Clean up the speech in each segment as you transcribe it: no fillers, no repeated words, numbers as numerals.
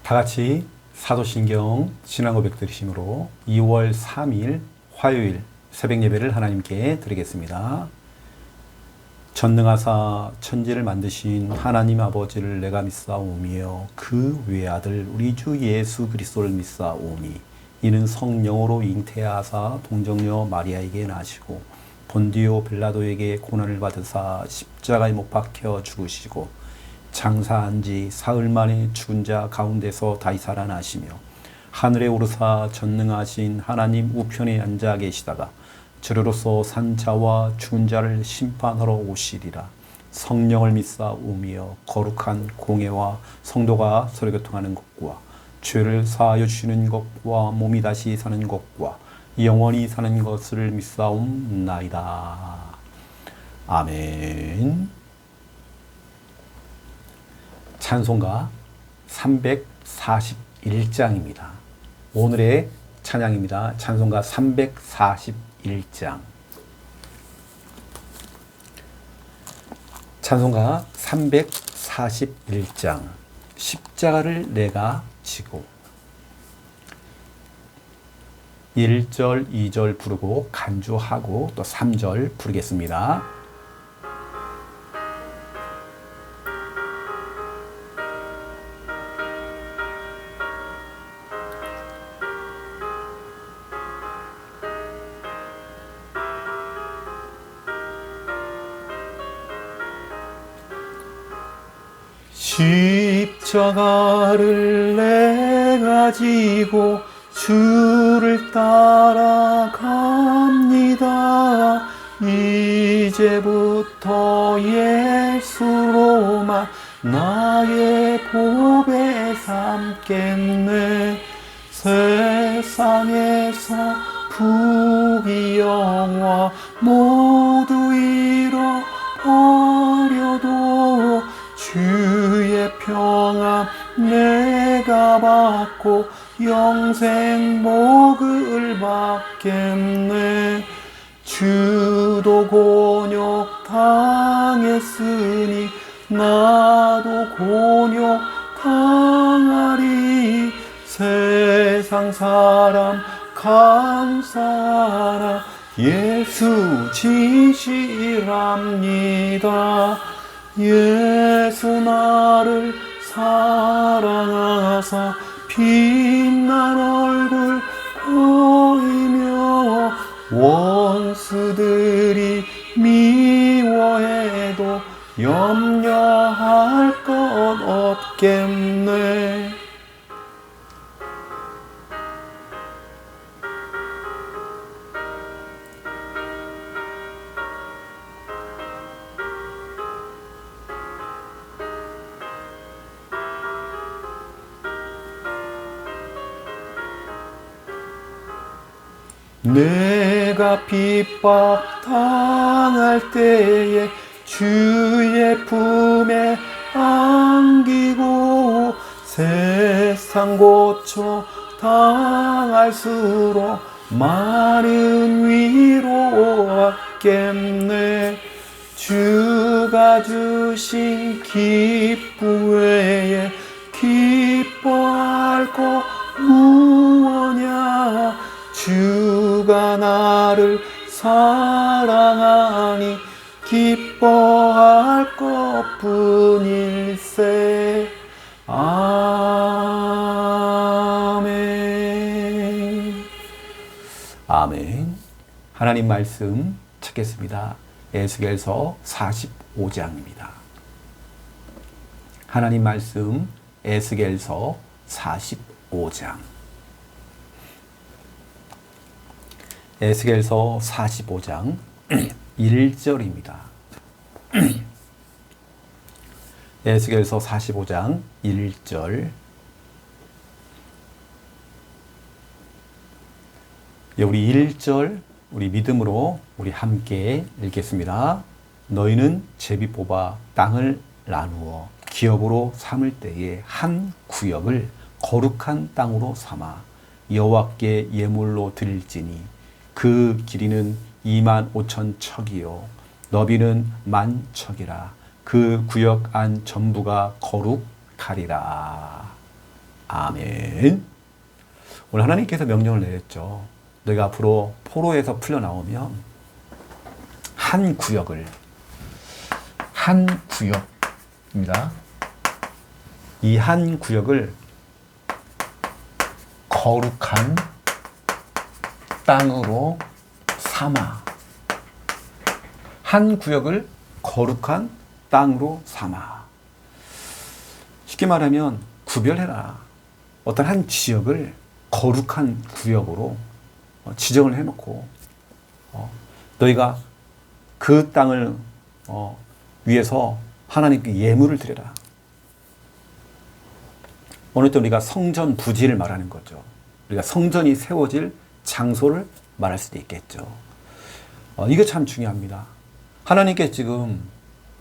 다 같이 사도신경 신앙고백 드리심으로 2월 3일 화요일 새벽 예배를 하나님께 드리겠습니다. 전능하사 천지를 만드신 하나님 아버지를 내가 믿사오며 그 외아들 우리 주 예수 그리스도를 믿사오니 이는 성령으로 잉태하사 동정녀 마리아에게 나시고 본디오 빌라도에게 고난을 받으사 십자가에 못 박혀 죽으시고 장사한 지 사흘 만에 죽은 자 가운데서 다시 살아나시며 하늘에 오르사 전능하신 하나님 우편에 앉아 계시다가 저로서 산 자와 죽은 자를 심판하러 오시리라. 성령을 믿사오며 거룩한 공회와 성도가 서로 교통하는 것과 죄를 사하여 주시는 것과 몸이 다시 사는 것과 영원히 사는 것을 믿사옵나이다. 아멘. 찬송가 341장입니다. 오늘의 찬양입니다. 찬송가 341장. 찬송가 341장. 십자가를 내가 지고 1절, 2절 부르고 간주하고 또 3절 부르겠습니다. 십자가를 내가 지고 주를 따라갑니다. 이제부터 예수로만 나의 보배 삼겠네. 세상에서 부귀영화 모두 잃어버려도 주의 평안 내가 받고 영생 복을 받겠네. 주도 곤욕 당했으니 나도 곤욕 당하리. 세상 사람 감사하라. 예수 진실합니다. 예수 나를 사랑하사 빛난 얼굴 보이며 원수들이 미워해도 염려할 것 없겠네. 내가 핍박 당할 때에 주의 품에 안기고 세상 고초 당할수록 많은 위로 받겠네. 주가 주신 기쁨 외에 기뻐할 것 무엇냐. 주가 나를 사랑하니 기뻐할 것뿐일세. 아멘. 아멘. 하나님 말씀 찾겠습니다. 에스겔서 45장입니다. 하나님 말씀 에스겔서 45장. 에스겔서 45장 1절입니다. 에스겔서 45장 1절. 우리 1절 우리 믿음으로 우리 함께 읽겠습니다. 너희는 제비 뽑아 땅을 나누어 기업으로 삼을 때에 한 구역을 거룩한 땅으로 삼아 여호와께 예물로 드릴지니 그 길이는 25,000척이요 너비는 10,000척이라. 그 구역 안 전부가 거룩하리라. 아멘. 오늘 하나님께서 명령을 내렸죠. 너희가 앞으로 포로에서 풀려나오면 한 구역입니다. 이 한 구역을 거룩한 땅으로 삼아. 한 구역을 거룩한 땅으로 삼아. 쉽게 말하면 구별해라. 어떤 한 지역을 거룩한 구역으로 지정을 해놓고 너희가 그 땅을 위해서 하나님께 예물을 드려라. 어느 때 우리가 성전 부지를 말하는 거죠. 우리가 성전이 세워질 장소를 말할 수도 있겠죠. 이거 참 중요합니다. 하나님께 지금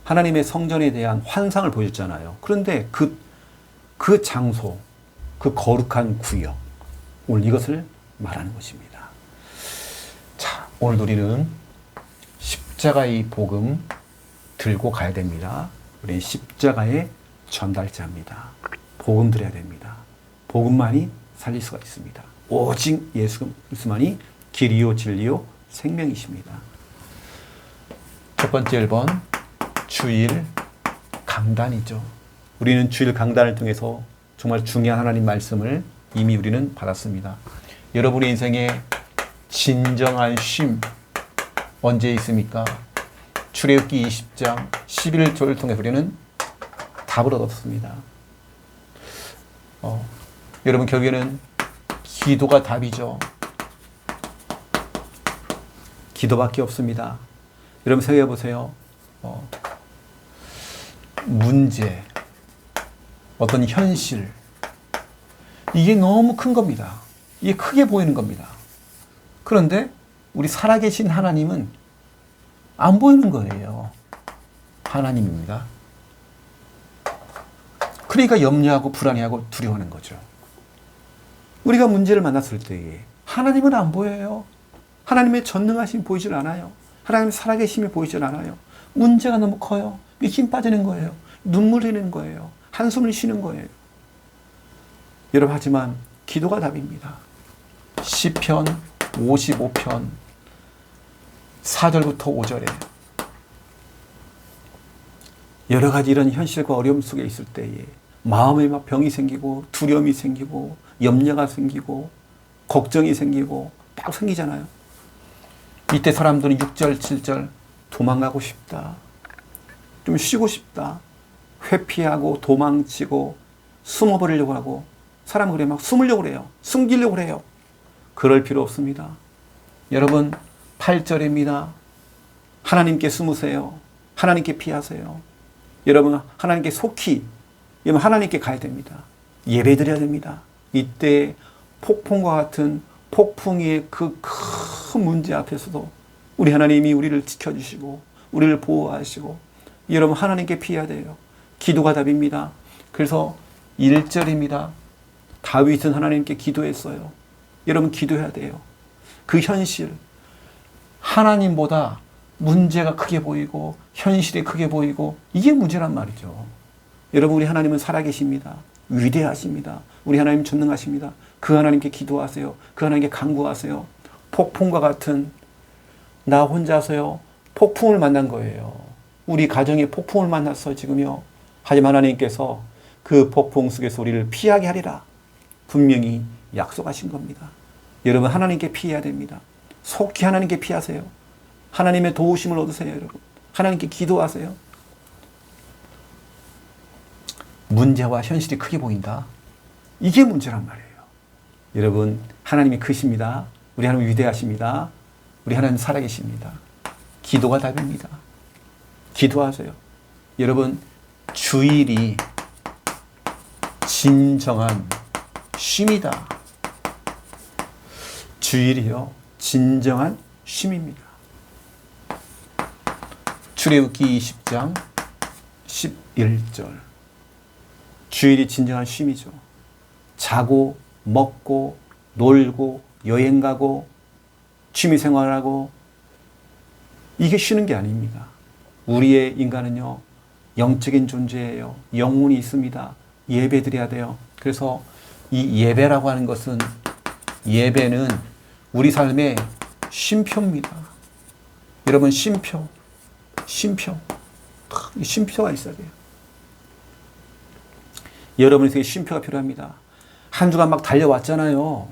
하나님의 성전에 대한 환상을 보여줬잖아요. 그런데 그 장소, 그 거룩한 구역, 오늘 이것을 말하는 것입니다. 자, 오늘 우리는 십자가의 복음 들고 가야 됩니다. 우리 십자가의 전달자입니다. 복음 드려야 됩니다. 복음만이 살릴 수가 있습니다. 오직 예수 그리스도만이 길이요 진리요 생명이십니다. 첫 번째 1번 주일 강단이죠. 우리는 주일 강단을 통해서 정말 중요한 하나님 말씀을 이미 우리는 받았습니다. 여러분의 인생에 진정한 쉼 언제 있습니까? 출애굽기 20장 11절을 통해 우리는 답을 얻었습니다. 여러분 결국에는 기도가 답이죠. 기도밖에 없습니다. 여러분 생각해 보세요. 문제, 어떤 현실, 이게 너무 큰 겁니다. 이게 크게 보이는 겁니다. 그런데 우리 살아계신 하나님은 안 보이는 거예요. 하나님입니다. 그러니까 염려하고 불안해하고 두려워하는 거죠. 우리가 문제를 만났을 때에 하나님은 안 보여요. 하나님의 전능하심이 보이질 않아요. 하나님의 살아계심이 보이질 않아요. 문제가 너무 커요. 힘 빠지는 거예요. 눈물 흘리는 거예요. 한숨을 쉬는 거예요. 여러분 하지만 기도가 답입니다. 시편 55편 4절부터 5절에 여러 가지 이런 현실과 어려움 속에 있을 때에 마음에 막 병이 생기고 두려움이 생기고 염려가 생기고 걱정이 생기고 딱 생기잖아요. 이때 사람들은 6절, 7절 도망가고 싶다. 좀 쉬고 싶다. 회피하고 도망치고 숨어버리려고 하고 사람은 그래 막 숨으려고 그래요. 숨기려고 그래요. 그럴 필요 없습니다. 여러분 8절입니다. 하나님께 숨으세요. 하나님께 피하세요. 여러분 하나님께 속히 여러분 하나님께 가야 됩니다. 예배드려야 됩니다. 이때 폭풍과 같은 폭풍의 그 큰 문제 앞에서도 우리 하나님이 우리를 지켜주시고 우리를 보호하시고 여러분 하나님께 피해야 돼요. 기도가 답입니다. 그래서 1절입니다. 다윗은 하나님께 기도했어요. 여러분 기도해야 돼요. 그 현실 하나님보다 문제가 크게 보이고 현실이 크게 보이고 이게 문제란 말이죠. 여러분 우리 하나님은 살아계십니다. 위대하십니다. 우리 하나님 전능하십니다. 그 하나님께 기도하세요. 그 하나님께 간구하세요. 폭풍과 같은 나 혼자서요 폭풍을 만난 거예요. 우리 가정에 폭풍을 만났어 지금요. 하지만 하나님께서 그 폭풍 속에서 우리를 피하게 하리라 분명히 약속하신 겁니다. 여러분 하나님께 피해야 됩니다. 속히 하나님께 피하세요. 하나님의 도우심을 얻으세요. 여러분 하나님께 기도하세요. 문제와 현실이 크게 보인다. 이게 문제란 말이에요. 여러분 하나님이 크십니다. 우리 하나님 위대하십니다. 우리 하나님 살아계십니다. 기도가 답입니다. 기도하세요. 여러분 주일이 진정한 쉼이다. 주일이요 진정한 쉼입니다. 출애굽기 20장 11절 주일이 진정한 쉼이죠. 자고 먹고 놀고 여행 가고 취미생활하고 이게 쉬는 게 아닙니다. 우리의 인간은요 영적인 존재예요. 영혼이 있습니다. 예배 드려야 돼요. 그래서 이 예배라고 하는 것은, 예배는 우리 삶의 쉼표입니다. 여러분, 쉼표. 이 쉼표가 있어야 돼요. 여러분에게 쉼표가 필요합니다. 한 주간 막 달려왔잖아요.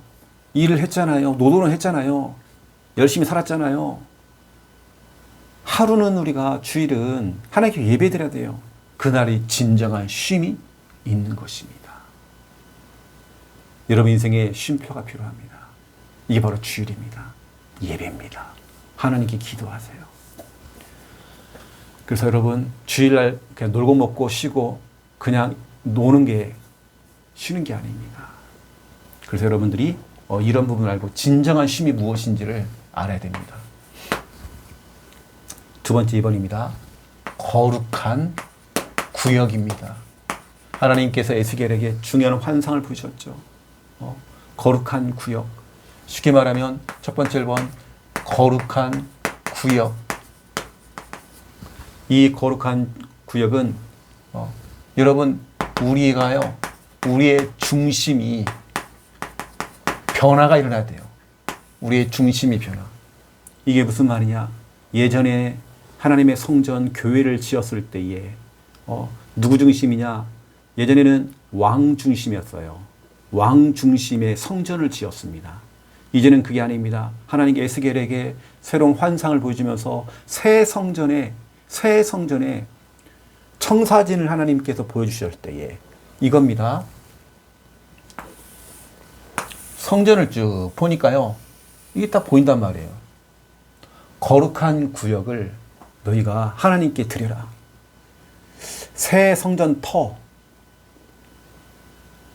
일을 했잖아요. 노동을 했잖아요. 열심히 살았잖아요. 하루는 우리가, 주일은 하나님께 예배드려야 돼요. 그날이 진정한 쉼이 있는 것입니다. 여러분 인생에 쉼표가 필요합니다. 이게 바로 주일입니다. 예배입니다. 하나님께 기도하세요. 그래서 여러분, 주일날 그냥 놀고 먹고 쉬고 그냥 노는 게 쉬는 게 아닙니다. 그래서 여러분들이 이런 부분을 알고 진정한 쉼이 무엇인지를 알아야 됩니다. 두 번째 2번입니다. 거룩한 구역입니다. 하나님께서 에스겔에게 중요한 환상을 보셨죠. 거룩한 구역. 쉽게 말하면 첫 번째 1번, 거룩한 구역. 이 거룩한 구역은 여러분, 우리의 중심이 변화가 일어나야 돼요. 우리의 중심이 변화. 이게 무슨 말이냐? 예전에 하나님의 성전 교회를 지었을 때에 누구 중심이냐? 예전에는 왕 중심이었어요. 왕 중심의 성전을 지었습니다. 이제는 그게 아닙니다. 하나님께 에스겔에게 새로운 환상을 보여주면서 새 성전에 청사진을 하나님께서 보여주실 때에 이겁니다. 성전을 쭉 보니까요, 이게 딱 보인단 말이에요. 거룩한 구역을 너희가 하나님께 드려라. 새 성전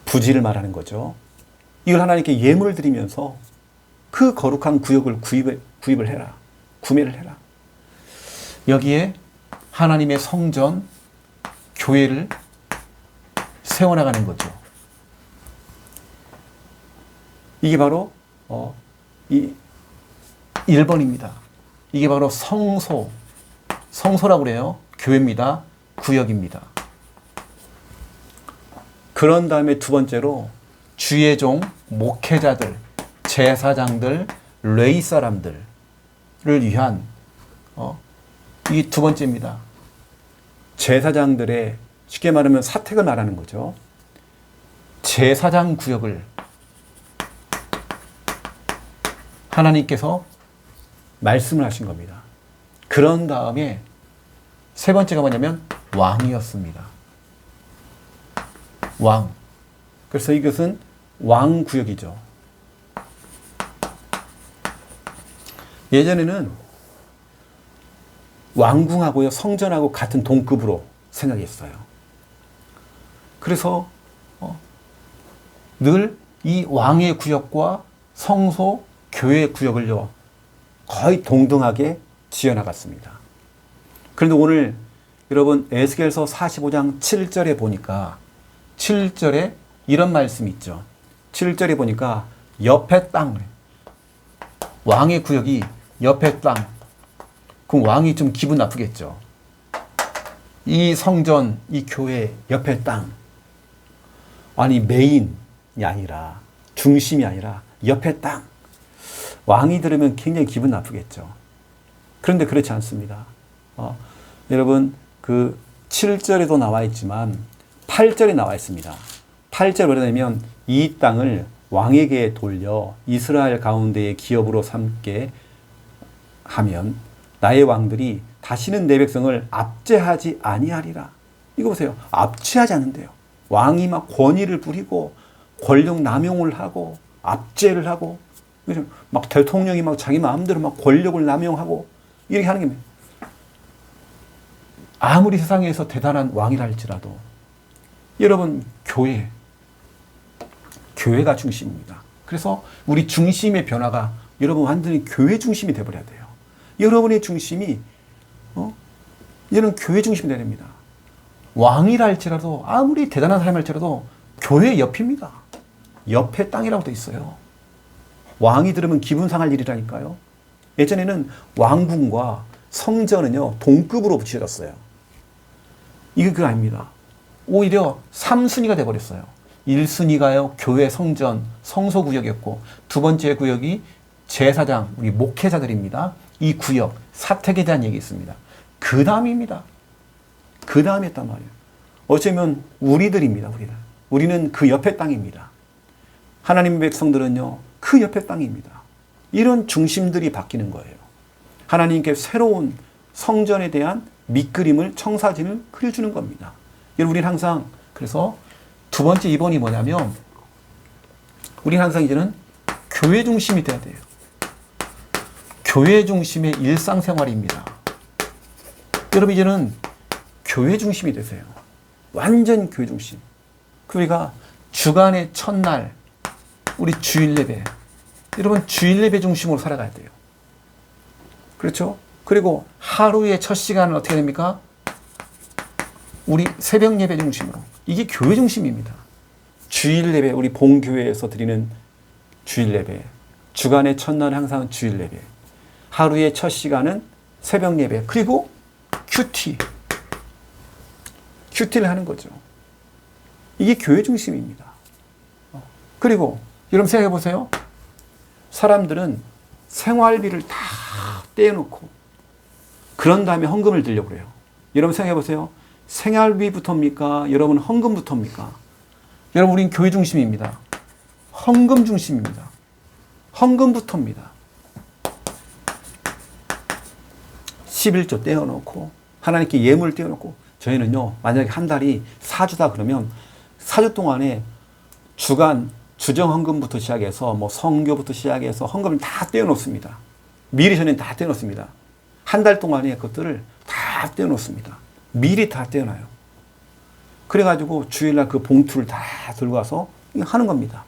부지를 말하는 거죠. 이걸 하나님께 예물을 드리면서 그 거룩한 구역을 구입을 해라. 구매를 해라. 여기에 하나님의 성전, 교회를 세워나가는 거죠. 이게 바로 이 1번입니다. 이게 바로 성소라고 그래요. 교회입니다. 구역입니다. 그런 다음에 두 번째로 주의 종, 목회자들, 제사장들, 레위 사람들을 위한 이게 두 번째입니다. 제사장들의, 쉽게 말하면 사택을 말하는 거죠. 제사장 구역을 하나님께서 말씀을 하신 겁니다. 그런 다음에 세 번째가 뭐냐면 왕이었습니다. 왕. 그래서 이것은 왕구역이죠. 예전에는 왕궁하고요, 성전하고 같은 동급으로 생각했어요. 그래서 늘 이 왕의 구역과 성소, 교회의 구역을요, 거의 동등하게 지어나갔습니다. 그런데 오늘 여러분 에스겔서 45장 7절에 보니까 7절에 이런 말씀이 있죠. 7절에 보니까 옆에 땅, 왕의 구역이 옆에 땅. 그럼 왕이 좀 기분 나쁘겠죠. 이 성전, 이 교회 옆에 땅. 아니 메인이 아니라, 중심이 아니라 옆에 땅. 왕이 들으면 굉장히 기분 나쁘겠죠. 그런데 그렇지 않습니다. 여러분 그 7절에도 나와 있지만 8절에 나와 있습니다. 8절 뭐냐면 이 땅을 왕에게 돌려 이스라엘 가운데의 기업으로 삼게 하면 나의 왕들이 다시는 내 백성을 압제하지 아니하리라. 이거 보세요. 압제하지 않는데요. 왕이 막 권위를 부리고 권력 남용을 하고 압제를 하고 막 대통령이 막 자기 마음대로 막 권력을 남용하고 이렇게 하는 게 아무리 세상에서 대단한 왕이라 할지라도 여러분 교회가 중심입니다. 그래서 우리 중심의 변화가 여러분 완전히 교회 중심이 되어버려야 돼요. 여러분의 중심이 얘는 교회 중심이 되야 됩니다. 왕이라 할지라도 아무리 대단한 사람이 할지라도 교회 옆입니다. 옆에 땅이라고 돼 있어요. 왕이 들으면 기분 상할 일이라니까요. 예전에는 왕궁과 성전은요 동급으로 붙여졌어요. 이게 그거 아닙니다. 오히려 3순위가 돼버렸어요. 1순위가요, 교회 성전, 성소구역이었고, 두 번째 구역이 제사장, 우리 목회자들입니다. 이 구역, 사택에 대한 얘기 있습니다. 그 다음입니다. 그 다음이었단 말이에요. 어쩌면 우리들입니다, 우리는. 우리는 그 옆에 땅입니다. 하나님의 백성들은요, 그 옆에 땅입니다. 이런 중심들이 바뀌는 거예요. 하나님께 새로운 성전에 대한 밑그림을, 청사진을 그려주는 겁니다. 여러분, 우리는 항상, 그래서 두 번째 2번이 뭐냐면, 우리는 항상 이제는 교회 중심이 돼야 돼요. 교회 중심의 일상생활입니다. 여러분, 이제는 교회 중심이 되세요. 완전 교회 중심. 우리가 주간의 첫날, 우리 주일 예배. 여러분, 주일 예배 중심으로 살아가야 돼요. 그렇죠? 그리고 하루의 첫 시간은 어떻게 됩니까? 우리 새벽 예배 중심으로. 이게 교회 중심입니다. 주일 예배, 우리 본교회에서 드리는 주일 예배. 주간의 첫날은 항상 주일 예배. 하루의 첫 시간은 새벽 예배. 그리고 큐티를 하는 거죠. 이게 교회 중심입니다. 그리고 여러분 생각해 보세요. 사람들은 생활비를 다 떼어놓고 그런 다음에 헌금을 드리려고 그래요. 여러분 생각해 보세요. 생활비부터입니까? 여러분 헌금부터입니까? 여러분, 우린 교회 중심입니다. 헌금 중심입니다. 헌금부터입니다. 11조 떼어놓고 하나님께 예물 떼어놓고, 저희는요, 만약에 한 달이 4주다 그러면 4주 동안에 주간 주정 헌금부터 시작해서 뭐 성교부터 시작해서 헌금을 다 떼어놓습니다. 미리 전에 다 떼어놓습니다. 한 달 동안에 그것들을 다 떼어놓습니다. 미리 다 떼어놔요. 그래가지고 주일날 그 봉투를 다 들고 와서 하는 겁니다.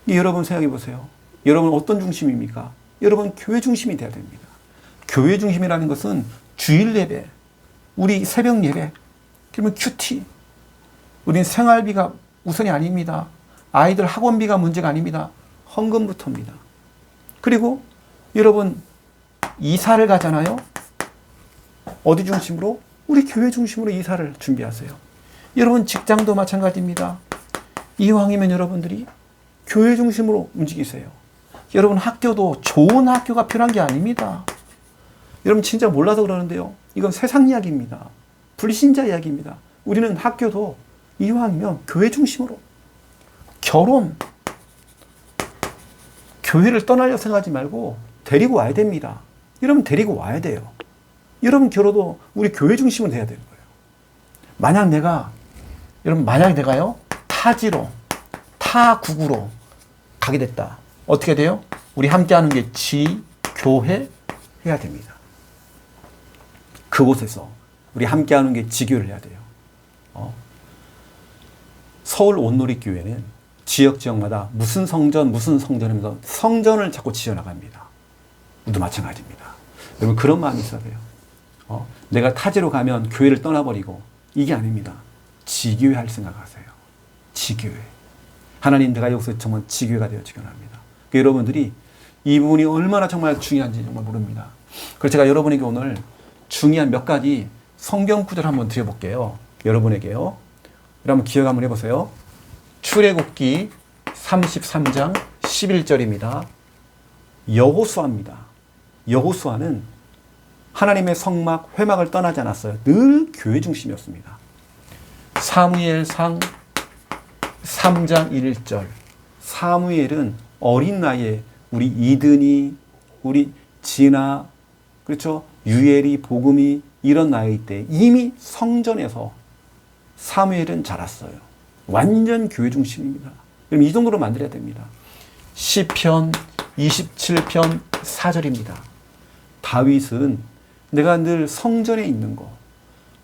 여러분 생각해 보세요. 여러분 어떤 중심입니까? 여러분 교회 중심이 돼야 됩니다. 교회 중심이라는 것은 주일 예배, 우리 새벽 예배, 그러면 큐티. 우린 생활비가 우선이 아닙니다. 아이들 학원비가 문제가 아닙니다. 헌금부터입니다. 그리고 여러분 이사를 가잖아요. 어디 중심으로? 우리 교회 중심으로 이사를 준비하세요. 여러분 직장도 마찬가지입니다. 이왕이면 여러분들이 교회 중심으로 움직이세요. 여러분 학교도 좋은 학교가 필요한 게 아닙니다. 여러분 진짜 몰라서 그러는데요. 이건 세상 이야기입니다. 불신자 이야기입니다. 우리는 학교도 이왕이면 교회 중심으로. 결혼, 교회를 떠나려 생각하지 말고 데리고 와야 됩니다. 여러분 데리고 와야 돼요. 여러분 결혼도 우리 교회 중심으로 돼야 되는 거예요. 만약 내가요, 타지로, 타국으로 가게 됐다. 어떻게 돼요? 우리 함께 하는 게 지교회 해야 됩니다. 그곳에서 우리 함께 하는 게 지교를 해야 돼요. 서울 온누리교회는 지역마다 무슨 성전 하면서 성전을 자꾸 지어나갑니다. 우리도 마찬가지입니다. 여러분 그런 마음이 있어야 돼요. 내가 타지로 가면 교회를 떠나버리고, 이게 아닙니다. 지교회 할 생각하세요. 지교회. 하나님, 내가 여기서 정말 지교회가 되어지기 원합니다. 여러분들이 이 부분이 얼마나 정말 중요한지 정말 모릅니다. 그래서 제가 여러분에게 오늘 중요한 몇 가지 성경 구절을 한번 드려볼게요. 여러분에게요. 여러분 기억 한번 해보세요. 출애굽기 33장 11절입니다. 여호수아입니다. 여호수아는 하나님의 성막, 회막을 떠나지 않았어요. 늘 교회 중심이었습니다. 사무엘상 3장 1절. 사무엘은 어린 나이에 우리 이든이, 우리 진아, 그렇죠? 유엘이, 복음이 이런 나이 때 이미 성전에서 사무엘은 자랐어요. 완전 교회 중심입니다. 그럼 이 정도로 만들어야 됩니다. 시편 27편 4절입니다. 다윗은 내가 늘 성전에 있는 거,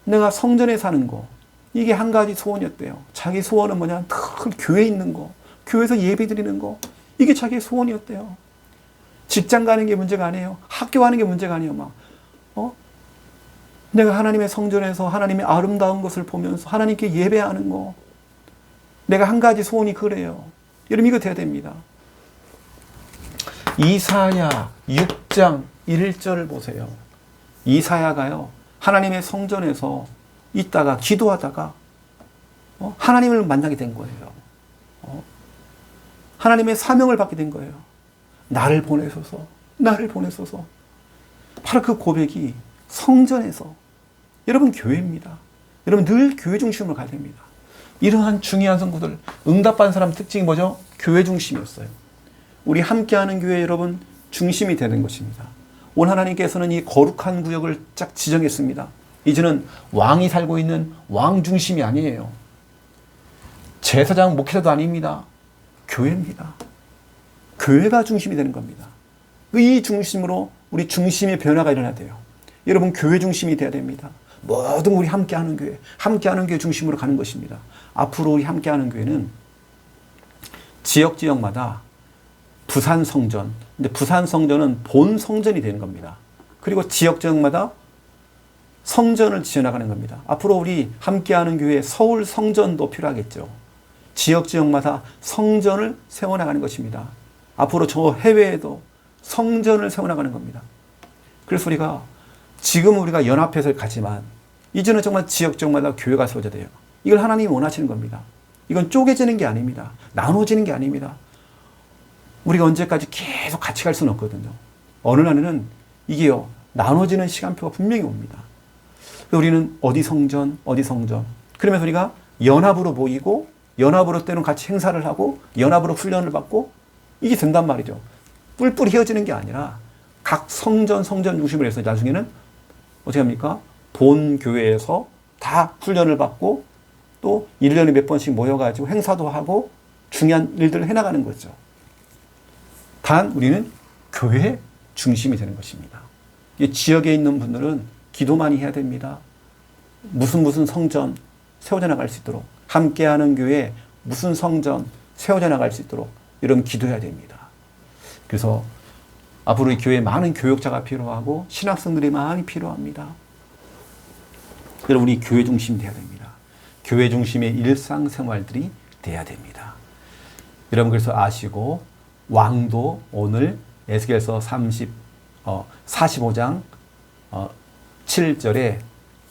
내가 성전에 사는 거, 이게 한 가지 소원이었대요. 자기 소원은 뭐냐? 늘 교회에 있는 거, 교회에서 예배 드리는 거, 이게 자기의 소원이었대요. 직장 가는 게 문제가 아니에요. 학교 가는 게 문제가 아니에요. 내가 하나님의 성전에서 하나님의 아름다운 것을 보면서 하나님께 예배하는 거, 내가 한 가지 소원이 그래요. 여러분 이거 돼야 됩니다. 이사야 6장 1절을 보세요. 이사야가요, 하나님의 성전에서 있다가 기도하다가 하나님을 만나게 된 거예요. 하나님의 사명을 받게 된 거예요. 나를 보내소서, 나를 보내소서. 바로 그 고백이 성전에서, 여러분 교회입니다. 여러분 늘 교회 중심으로 가야 됩니다. 이러한 중요한 선거들, 응답받은 사람 특징이 뭐죠? 교회 중심이었어요. 우리 함께하는 교회 여러분 중심이 되는 것입니다. 오늘 하나님께서는 이 거룩한 구역을 쫙 지정했습니다. 이제는 왕이 살고 있는 왕 중심이 아니에요. 제사장 목회자도 아닙니다. 교회입니다. 교회가 중심이 되는 겁니다. 이 중심으로 우리 중심의 변화가 일어나야 돼요. 여러분 교회 중심이 돼야 됩니다. 모든 우리 함께하는 교회 중심으로 가는 것입니다. 앞으로 우리 함께하는 교회는 지역마다 부산 성전, 근데 부산 성전은 본 성전이 되는 겁니다. 그리고 지역마다 성전을 지어나가는 겁니다. 앞으로 우리 함께하는 교회 서울 성전도 필요하겠죠. 지역마다 성전을 세워나가는 것입니다. 앞으로 저 해외에도 성전을 세워나가는 겁니다. 그래서 지금 우리가 연합해서 가지만 이제는 정말 지역마다 교회가 세워져야 돼요. 이걸 하나님이 원하시는 겁니다. 이건 쪼개지는 게 아닙니다. 나눠지는 게 아닙니다. 우리가 언제까지 계속 같이 갈 수는 없거든요. 어느 날에는 이게요, 나눠지는 시간표가 분명히 옵니다. 우리는 어디 성전. 그러면서 우리가 연합으로 모이고, 연합으로 때는 같이 행사를 하고, 연합으로 훈련을 받고, 이게 된단 말이죠. 뿔뿔이 헤어지는 게 아니라 각 성전 중심으로 해서 나중에는 어떻게 합니까? 본 교회에서 다 훈련을 받고 또 1년에 몇 번씩 모여가지고 행사도 하고 중요한 일들을 해나가는 거죠. 단 우리는 교회 중심이 되는 것입니다. 이 지역에 있는 분들은 기도 많이 해야 됩니다. 무슨 성전 세워져 나갈 수 있도록, 함께하는 교회 무슨 성전 세워져 나갈 수 있도록 여러분 기도해야 됩니다. 그래서 앞으로 이 교회에 많은 교역자가 필요하고 신학생들이 많이 필요합니다. 여러분 우리 교회 중심 돼야 됩니다. 교회 중심의 일상생활들이 돼야 됩니다. 여러분 그래서 아시고 왕도 오늘 에스겔서 45장 7절에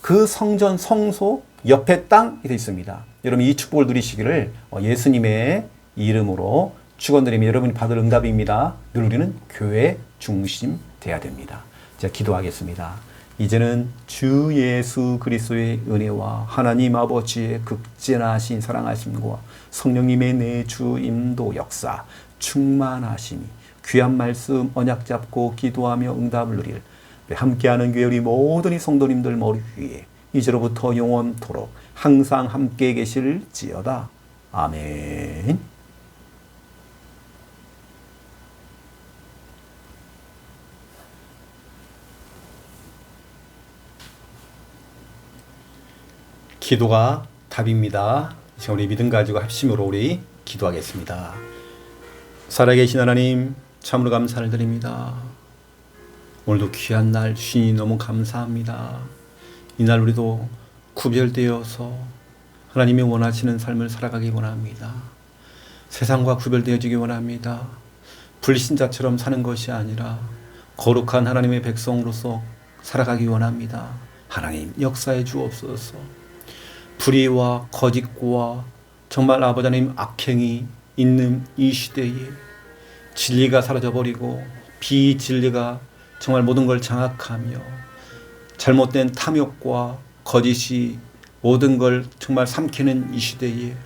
그 성전 성소 옆에 땅이 되어 있습니다. 여러분 이 축복을 누리시기를 예수님의 이름으로 축원드리며 여러분이 받을 응답입니다. 늘 우리는 교회 중심 돼야 됩니다. 제가 기도하겠습니다. 이제는 주 예수 그리스도의 은혜와 하나님 아버지의 극진하신 사랑하심과 성령님의 내주 임도 역사 충만하심이 귀한 말씀 언약 잡고 기도하며 응답을 누릴 함께하는 교회 우리 모든 이 성도님들 머리 위에 이제로부터 영원토록 항상 함께 계실지어다. 아멘. 기도가 답입니다. 지금 우리 믿음 가지고 합심으로 우리 기도하겠습니다. 살아계신 하나님 참으로 감사를 드립니다. 오늘도 귀한 날 주시니 너무 감사합니다. 이날 우리도 구별되어서 하나님이 원하시는 삶을 살아가기 원합니다. 세상과 구별되어지기 원합니다. 불신자처럼 사는 것이 아니라 거룩한 하나님의 백성으로서 살아가기 원합니다. 하나님 역사해 주옵소서. 불의와 거짓과 정말 아버지 하나님 악행이 있는 이 시대에 진리가 사라져버리고 비진리가 정말 모든 걸 장악하며 잘못된 탐욕과 거짓이 모든 걸 정말 삼키는 이 시대에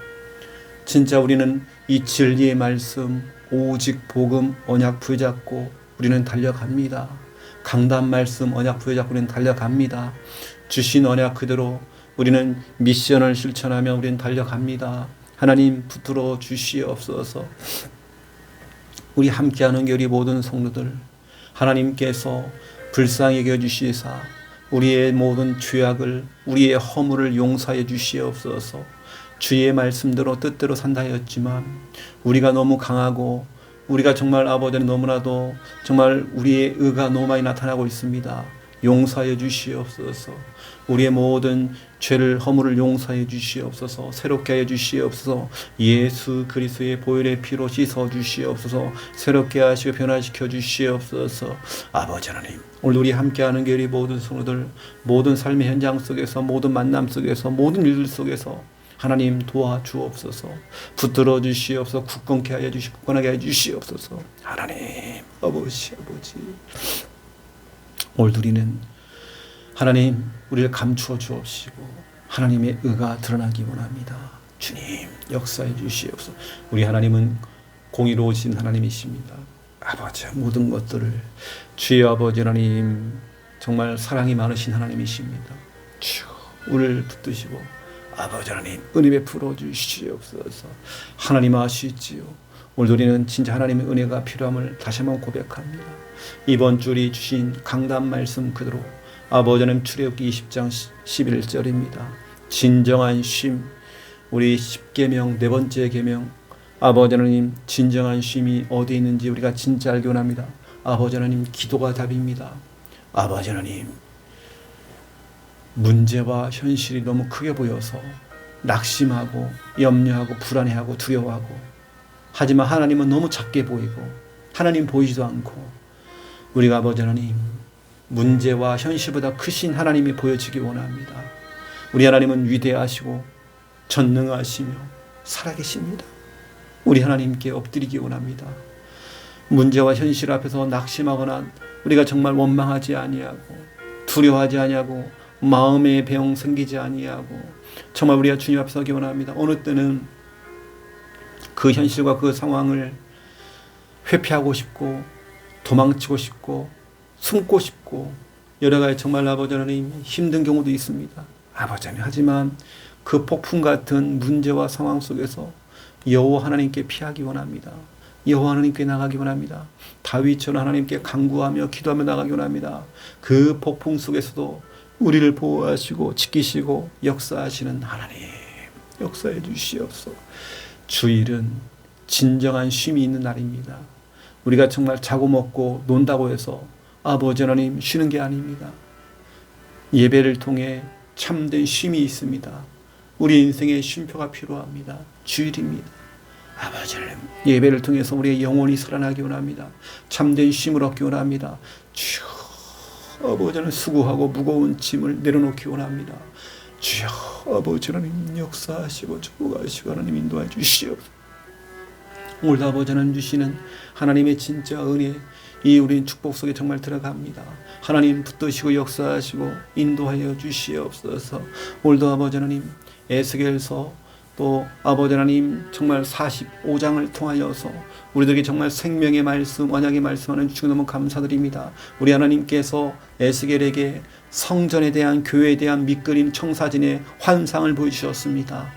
진짜 우리는 이 진리의 말씀 오직 복음 언약 부여잡고 우리는 달려갑니다. 강단 말씀 언약 부여잡고 우리는 달려갑니다. 주신 언약 그대로 우리는 미션을 실천하며 우리는 달려갑니다. 하나님 붙들어 주시옵소서. 우리 함께하는 교리 모든 성도들 하나님께서 불쌍히 여겨주시사 우리의 모든 죄악을 우리의 허물을 용서해 주시옵소서. 주의 말씀대로 뜻대로 산다 하였지만 우리가 너무 강하고 우리가 정말 아버지는 너무나도 정말 우리의 의가 너무 많이 나타나고 있습니다. 용서해 주시옵소서. 우리의 모든 죄를 허물을 용서해 주시옵소서. 새롭게 하여 주시옵소서. 예수 그리스도의 보혈의 피로 씻어 주시옵소서. 새롭게 하시고 변화시켜 주시옵소서. 아버지 하나님 오늘 우리 함께하는 교리 모든 성도들 모든 삶의 현장 속에서 모든 만남 속에서 모든 일들 속에서 하나님 도와주옵소서. 붙들어 주시옵소서. 굳건케 하여 주시고 굳건하게 하여 주시옵소서. 하나님 아버지 오늘 우리는 하나님 우리를 감추어 주옵시고 하나님의 의가 드러나기 원합니다. 주님 역사해 주시옵소서. 우리 하나님은 공의로우신 하나님이십니다. 아버지 모든 것들을 주의 아버지 하나님 정말 사랑이 많으신 하나님이십니다. 주 우리를 붙드시고 아버지 하나님 은혜 베풀어 주시옵소서. 하나님 아시지요. 오늘 우리는 진짜 하나님의 은혜가 필요함을 다시 한번 고백합니다. 이번 주리 주신 강단 말씀 그대로 아버지 하나님 출애굽기 20장 11절입니다. 진정한 쉼 우리 10계명 네 번째 계명 아버지 하나님 진정한 쉼이 어디에 있는지 우리가 진짜 알기 원합니다. 아버지 하나님 기도가 답입니다. 아버지 하나님 문제와 현실이 너무 크게 보여서 낙심하고 염려하고 불안해하고 두려워하고 하지만 하나님은 너무 작게 보이고 하나님 보이지도 않고 우리가 아버지 하나님 문제와 현실보다 크신 하나님이 보여지기 원합니다. 우리 하나님은 위대하시고 전능하시며 살아계십니다. 우리 하나님께 엎드리기 원합니다. 문제와 현실 앞에서 낙심하거나 우리가 정말 원망하지 아니하고 두려워하지 아니하고 마음의 병 생기지 아니하고 정말 우리가 주님 앞에 서기 원합니다. 어느 때는 그 현실과 그 상황을 회피하고 싶고 도망치고 싶고 숨고 싶고 여러 가지 정말 아버지 하나님 힘든 경우도 있습니다. 아버지 하나님 하지만 그 폭풍 같은 문제와 상황 속에서 여호와 하나님께 피하기 원합니다. 여호와 하나님께 나가기 원합니다. 다윗처럼 하나님께 간구하며 기도하며 나가기 원합니다. 그 폭풍 속에서도 우리를 보호하시고 지키시고 역사하시는 하나님 역사해 주시옵소서. 주일은 진정한 쉼이 있는 날입니다. 우리가 정말 자고 먹고 논다고 해서 아버지 하나님 쉬는 게 아닙니다. 예배를 통해 참된 쉼이 있습니다. 우리 인생에 쉼표가 필요합니다. 주일입니다. 아버지 하나님 예배를 통해서 우리의 영혼이 살아나기 원합니다. 참된 쉼을 얻기 원합니다. 주여 아버지 하나님 수고하고 무거운 짐을 내려놓기 원합니다. 주여 아버지 하나님 역사하시고 축복하시고 하나님 인도해 주시옵소서. 오늘도 아버지 하나님 주시는 하나님의 진짜 은혜 이 우리는 축복 속에 정말 들어갑니다. 하나님 붙드시고 역사하시고 인도하여 주시옵소서. 오늘도 아버지 하나님 에스겔서 또 아버지 하나님 정말 45장을 통하여서 우리들에게 정말 생명의 말씀 언약의 말씀하는 주님 너무 감사드립니다. 우리 하나님께서 에스겔에게 성전에 대한 교회에 대한 밑그림 청사진의 환상을 보여주셨습니다.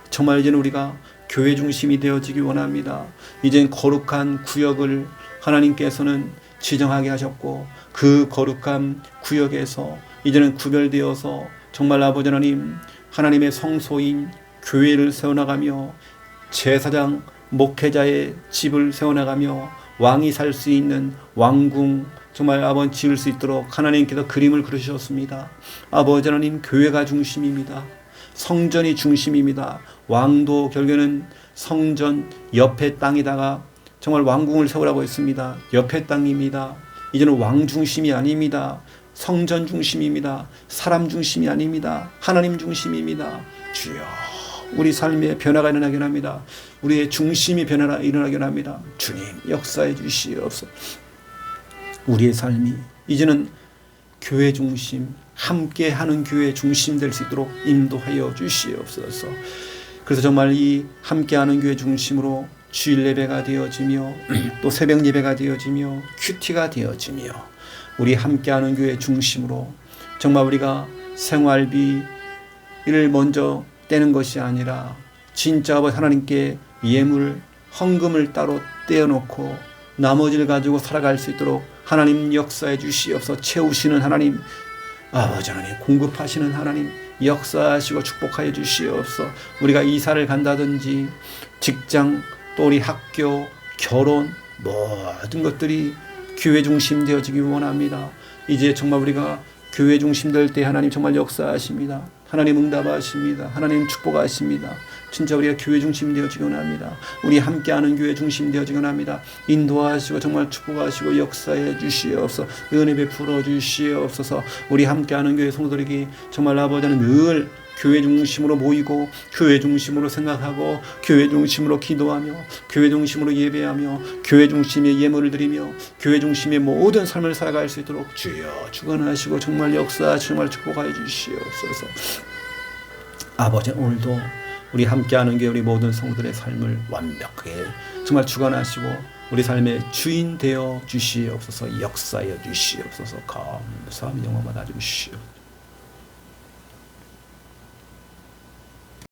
정말 이제는 우리가 교회 중심이 되어지기 원합니다. 이젠 거룩한 구역을 하나님께서는 지정하게 하셨고 그 거룩한 구역에서 이제는 구별되어서 정말 아버지 하나님 하나님의 성소인 교회를 세워나가며 제사장 목회자의 집을 세워나가며 왕이 살 수 있는 왕궁 정말 아버지 지을 수 있도록 하나님께서 그림을 그리셨습니다. 아버지 하나님 교회가 중심입니다. 성전이 중심입니다. 왕도 결국에는 성전 옆에 땅에다가 정말 왕궁을 세우라고 했습니다. 옆에 땅입니다. 이제는 왕 중심이 아닙니다. 성전 중심입니다. 사람 중심이 아닙니다. 하나님 중심입니다. 주여 우리 삶에 변화가 일어나게 합니다. 우리의 중심이 일어나게 합니다. 주님 역사해 주시옵소서. 우리의 삶이 이제는 교회 중심 함께하는 교회 중심 될 수 있도록 인도하여 주시옵소서. 그래서 정말 이 함께하는 교회 중심으로 주일 예배가 되어지며 또 새벽 예배가 되어지며 큐티가 되어지며 우리 함께하는 교회 중심으로 정말 우리가 생활비를 먼저 떼는 것이 아니라 진짜 아버지 하나님께 예물 헌금을 따로 떼어놓고 나머지를 가지고 살아갈 수 있도록 하나님 역사해 주시옵소서. 채우시는 하나님 아버지 하나님 공급하시는 하나님 역사하시고 축복하여 주시옵소서. 우리가 이사를 간다든지 직장 또 우리 학교 결혼 모든 것들이 교회 중심 되어지기 원합니다. 이제 정말 우리가 교회 중심 될 때 하나님 정말 역사하십니다. 하나님 응답하십니다. 하나님 축복하십니다. 진짜 우리가 교회 중심 되어지기 원합니다. 우리 함께하는 교회 중심 되어지기 원합니다. 인도하시고 정말 축복하시고 역사해 주시옵소서. 은혜 베풀어 주시옵소서. 우리 함께하는 교회 성도들에게 정말 아버지는 늘 교회 중심으로 모이고 교회 중심으로 생각하고 교회 중심으로 기도하며 교회 중심으로 예배하며 교회 중심의 예물을 드리며 교회 중심의 모든 삶을 살아갈 수 있도록 주여 주관하시고 정말 역사 정말 축복하여 주시옵소서. 아버지, 오늘도 우리 함께하는 게 우리 모든 성도들의 삶을 완벽하게 정말 주관하시고 우리 삶의 주인 되어 주시옵소서. 역사하여 주시옵소서. 감사함 영광 받아 주시옵소서.